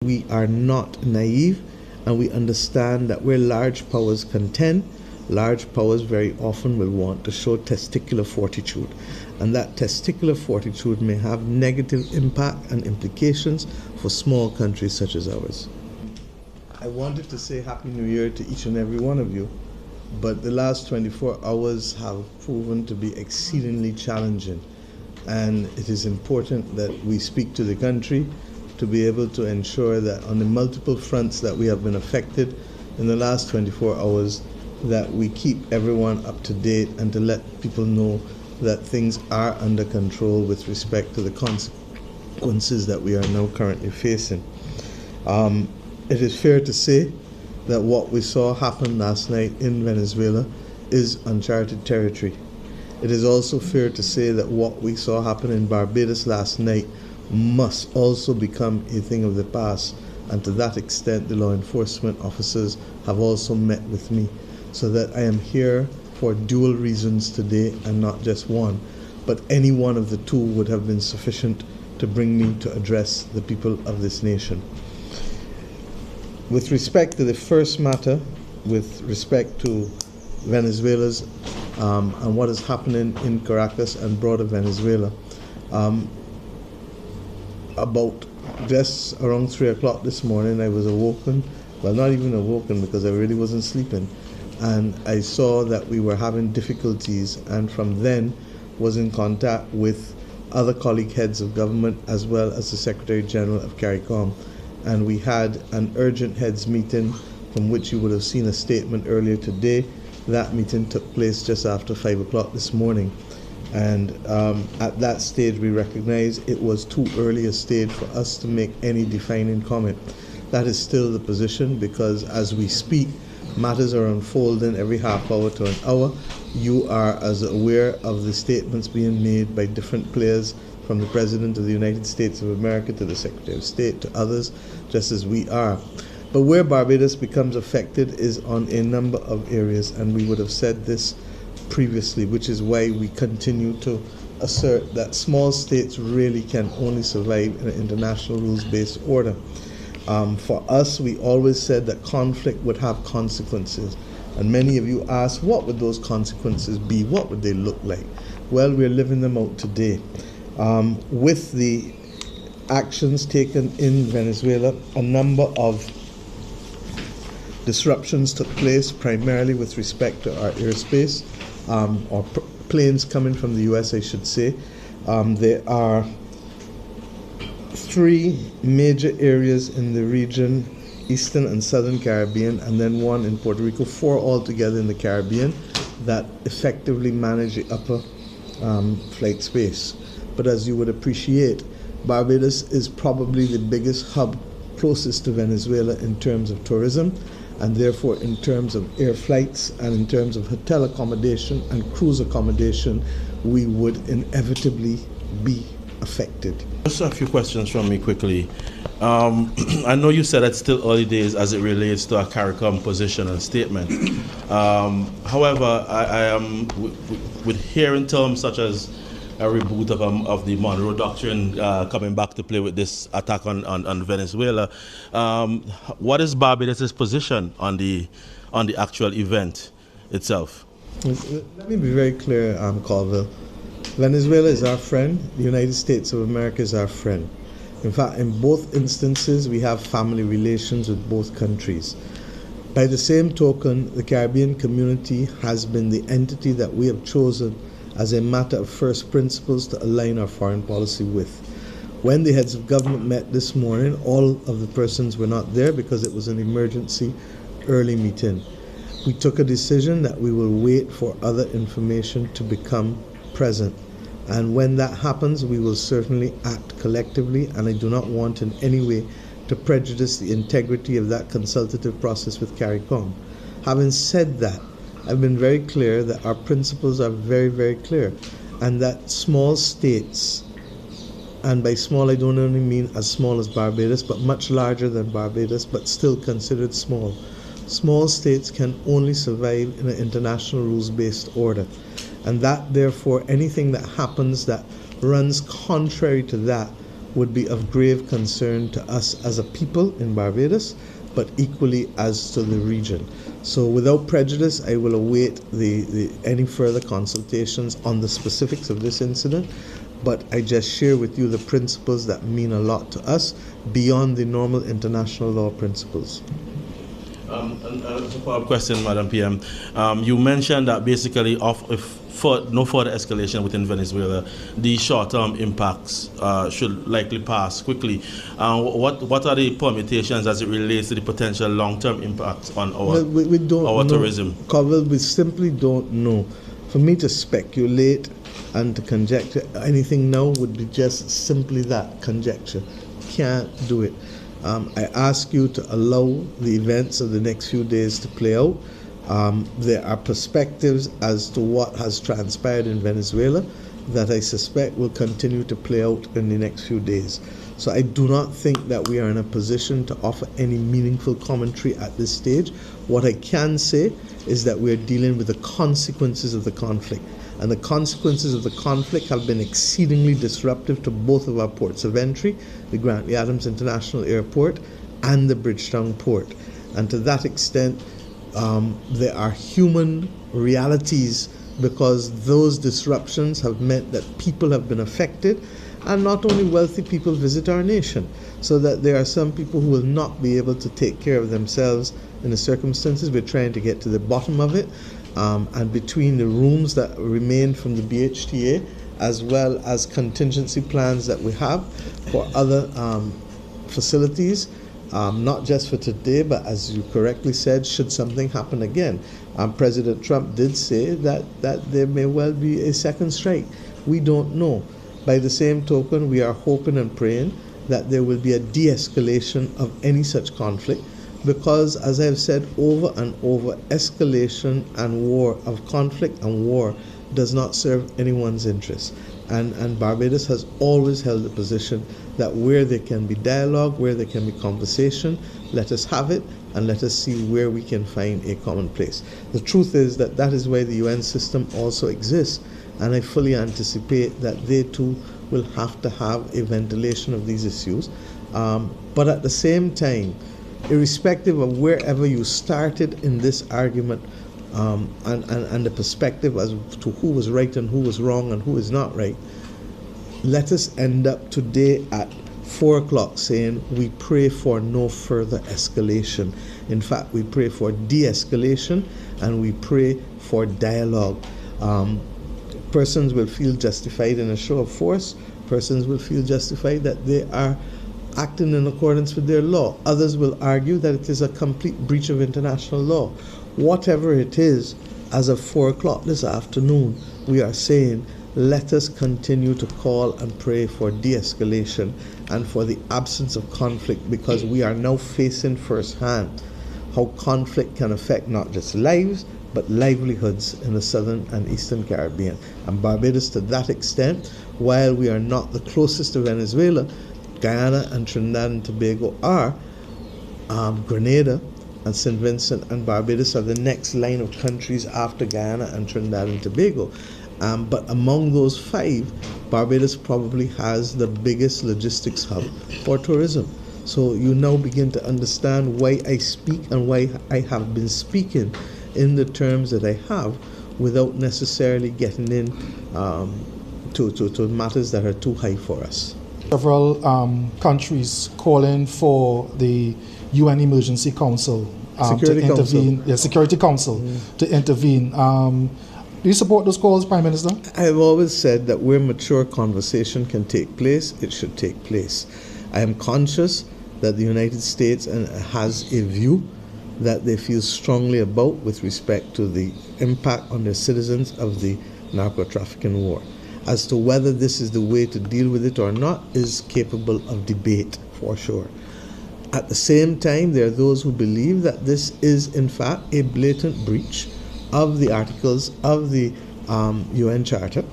We are not naive, and we understand that where large powers contend, large powers very often will want to show testicular fortitude, and that testicular fortitude may have negative impact and implications for small countries such as ours. I wanted to say Happy New Year to each and every one of you, but the last 24 hours have proven to be exceedingly challenging, and it is important that we speak to the country to be able to ensure that on the multiple fronts that we have been affected in the last 24 hours, that we keep everyone up to date and to let people know that things are under control with respect to the consequences that we are now currently facing. It is fair to say that what we saw happen last night in Venezuela is uncharted territory. It is also fair to say that what we saw happen in Barbados last night must also become a thing of the past, and to that extent the law enforcement officers have also met with me, so that I am here for dual reasons today and not just one, but any one of the two would have been sufficient to bring me to address the people of this nation. With respect to the first matter, with respect to Venezuela's and what is happening in Caracas and broader Venezuela, about just around 3 o'clock this morning, I was awoken, well, not even awoken because I really wasn't sleeping, and I saw that we were having difficulties, and from then was in contact with other colleague heads of government as well as the Secretary General of CARICOM, and we had an urgent heads meeting from which you would have seen a statement earlier today. That meeting took place just after 5 o'clock this morning. And at that stage we recognized it was too early a stage for us to make any defining comment. That is still the position, because as we speak, matters are unfolding every half hour to an hour. You are as aware of the statements being made by different players, from the President of the United States of America to the Secretary of State to others, just as we are. But where Barbados becomes affected is on a number of areas, and we would have said this previously, which is why we continue to assert that small states really can only survive in an international rules-based order. For us, we always said that conflict would have consequences, and many of you asked, what would those consequences be? What would they look like? Well, we're living them out today. With the actions taken in Venezuela, a number of disruptions took place, primarily with respect to our airspace, or planes coming from the US, I should say. There are 3 major areas in the region, Eastern and Southern Caribbean, and then one in Puerto Rico, 4 altogether in the Caribbean, that effectively manage the upper flight space. But as you would appreciate, Barbados is probably the biggest hub closest to Venezuela in terms of tourism, and therefore in terms of air flights and in terms of hotel accommodation and cruise accommodation, we would inevitably be affected. Just a few questions from me quickly. I know you said it's still early days as it relates to a CARICOM position and statement. However, I am with hearing terms such as a reboot of the Monroe Doctrine coming back to play with this attack on Venezuela. What is Barbados' position on the actual event itself? Let me be very clear, Colville. Venezuela is our friend. The United States of America is our friend. In fact, in both instances, we have family relations with both countries. By the same token, the Caribbean community has been the entity that we have chosen as a matter of first principles to align our foreign policy with. When the heads of government met this morning, all of the persons were not there because it was an emergency early meeting. We took a decision that we will wait for other information to become present. And when that happens, we will certainly act collectively, and I do not want in any way to prejudice the integrity of that consultative process with CARICOM. Having said that, I've been very clear that our principles are very, very clear, and that small states, and by small I don't only mean as small as Barbados, but much larger than Barbados, but still considered small. Small states can only survive in an international rules-based order, and that therefore anything that happens that runs contrary to that would be of grave concern to us as a people in Barbados, but equally as to the region. So without prejudice, I will await any further consultations on the specifics of this incident, but I just share with you the principles that mean a lot to us beyond the normal international law principles. And a follow-up question, Madam PM. You mentioned that basically no further escalation within Venezuela, the short-term impacts should likely pass quickly. What are the permutations as it relates to the potential long-term impacts on our, we don't our know, tourism? Covell, we simply don't know. For me to speculate and to conjecture anything now would be just simply that, conjecture. Can't do it. I ask you to allow the events of the next few days to play out. There are perspectives as to what has transpired in Venezuela that I suspect will continue to play out in the next few days. So I do not think that we are in a position to offer any meaningful commentary at this stage. What I can say is that we are dealing with the consequences of the conflict. And the consequences of the conflict have been exceedingly disruptive to both of our ports of entry, the Grantley Adams International Airport and the Bridgetown Port. And to that extent, there are human realities because those disruptions have meant that people have been affected, and not only wealthy people visit our nation, so that there are some people who will not be able to take care of themselves in the circumstances. We're trying to get to the bottom of it. And between the rooms that remain from the BHTA, as well as contingency plans that we have for other facilities, not just for today, but as you correctly said, should something happen again. President Trump did say that there may well be a second strike. We don't know. By the same token, we are hoping and praying that there will be a de-escalation of any such conflict, because, as I've said over and over, escalation and war, of conflict and war, does not serve anyone's interests. And Barbados has always held the position that where there can be dialogue, where there can be conversation, let us have it, and let us see where we can find a common place. The truth is that that is why the UN system also exists, and I fully anticipate that they too will have to have a ventilation of these issues. But at the same time, irrespective of wherever you started in this argument, and the perspective as to who was right and who was wrong and who is not right, let us end up today at 4 o'clock saying we pray for no further escalation. In fact, we pray for de-escalation and we pray for dialogue. Persons will feel justified in a show of force. Persons will feel justified that they are acting in accordance with their law. Others will argue that it is a complete breach of international law. Whatever it is, as of 4 o'clock this afternoon, we are saying, let us continue to call and pray for de-escalation and for the absence of conflict, because we are now facing firsthand how conflict can affect not just lives, but livelihoods in the southern and eastern Caribbean. And Barbados, to that extent, while we are not the closest to Venezuela, Guyana and Trinidad and Tobago are. Grenada and St. Vincent and Barbados are the next line of countries after Guyana and Trinidad and Tobago. But among those 5, Barbados probably has the biggest logistics hub for tourism. So you now begin to understand why I speak and why I have been speaking in the terms that I have, without necessarily getting in to matters that are too high for us. Several countries calling for the UN Emergency Council Security to intervene. Council. Yeah, Security Council to intervene. Do you support those calls, Prime Minister? I've always said that where mature conversation can take place, it should take place. I am conscious that the United States has a view that they feel strongly about with respect to the impact on their citizens of the narco-trafficking war. As to whether this is the way to deal with it or not is capable of debate, for sure. At the same time, there are those who believe that this is, in fact, a blatant breach of the articles of the UN Charter.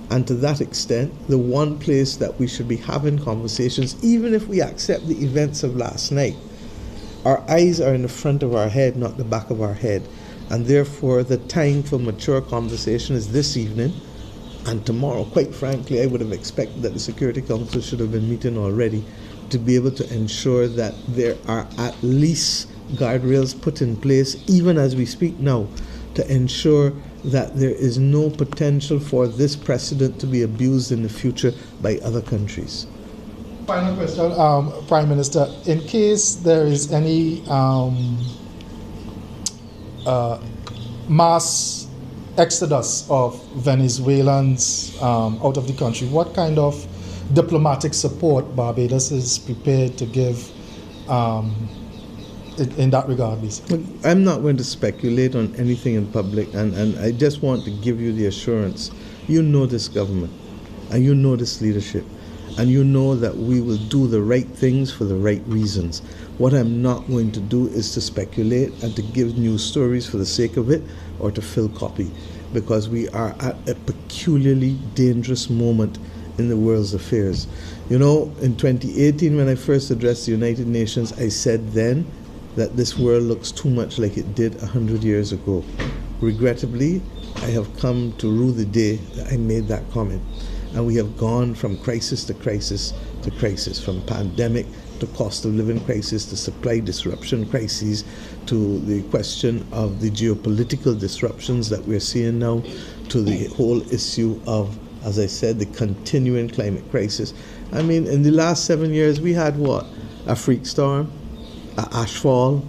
And to that extent, the one place that we should be having conversations, even if we accept the events of last night, our eyes are in the front of our head, not the back of our head. And therefore, the time for mature conversation is this evening And tomorrow, quite frankly, I would have expected that the Security Council should have been meeting already to be able to ensure that there are at least guardrails put in place, even as we speak now, to ensure that there is no potential for this precedent to be abused in the future by other countries. Final question, Prime Minister. In case there is any mass exodus of Venezuelans out of the country, what kind of diplomatic support Barbados is prepared to give in that regard, basically? I'm not going to speculate on anything in public, and I just want to give you the assurance. You know this government, and you know this leadership, and you know that we will do the right things for the right reasons. What I'm not going to do is to speculate and to give news stories for the sake of it or to fill copy, because we are at a peculiarly dangerous moment in the world's affairs. You know, in 2018, when I first addressed the United Nations, I said then that this world looks too much like it did 100 years ago. Regrettably, I have come to rue the day that I made that comment. And we have gone from crisis to crisis to crisis, from pandemic to cost of living crisis to supply disruption crises to the question of the geopolitical disruptions that we're seeing now, to the whole issue of, as I said, the continuing climate crisis. I mean, in the last 7 years, we had what? A freak storm, a ashfall,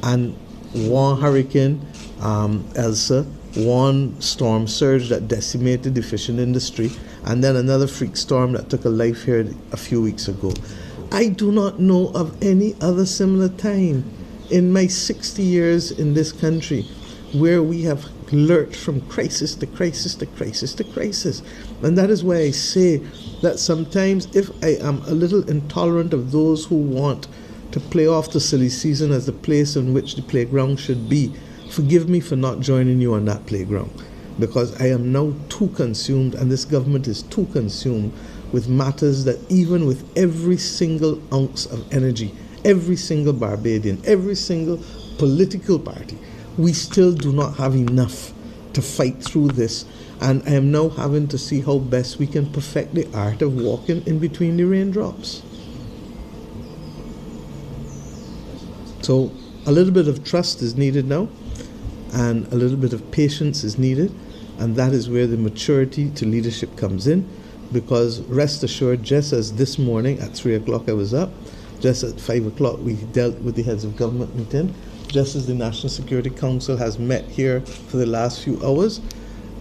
and one hurricane, Elsa, one storm surge that decimated the fishing industry, and then another freak storm that took a life here a few weeks ago. I do not know of any other similar time in my 60 years in this country where we have lurched from crisis to crisis to crisis to crisis. And that is why I say that sometimes if I am a little intolerant of those who want to play off the silly season as the place in which the playground should be, forgive me for not joining you on that playground, because I am now too consumed, and this government is too consumed with matters that even with every single ounce of energy, every single Barbadian, every single political party, we still do not have enough to fight through this. And I am now having to see how best we can perfect the art of walking in between the raindrops. So a little bit of trust is needed now, and a little bit of patience is needed, and that is where the maturity to leadership comes in. Because rest assured, just as this morning at 3 o'clock I was up, just at 5 o'clock we dealt with the heads of government meeting, just as the National Security Council has met here for the last few hours,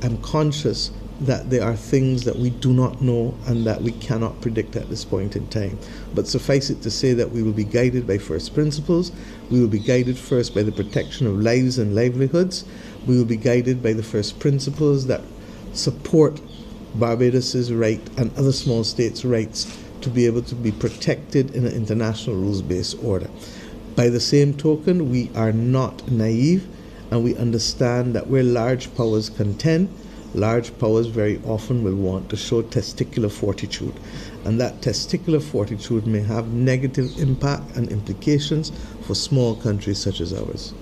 I'm conscious that there are things that we do not know and that we cannot predict at this point in time. But suffice it to say that we will be guided by first principles. We will be guided first by the protection of lives and livelihoods. We will be guided by the first principles that support Barbados's right and other small states' rights to be able to be protected in an international rules-based order. By the same token, we are not naive, and we understand that where large powers contend, large powers very often will want to show testicular fortitude, and that testicular fortitude may have negative impact and implications for small countries such as ours.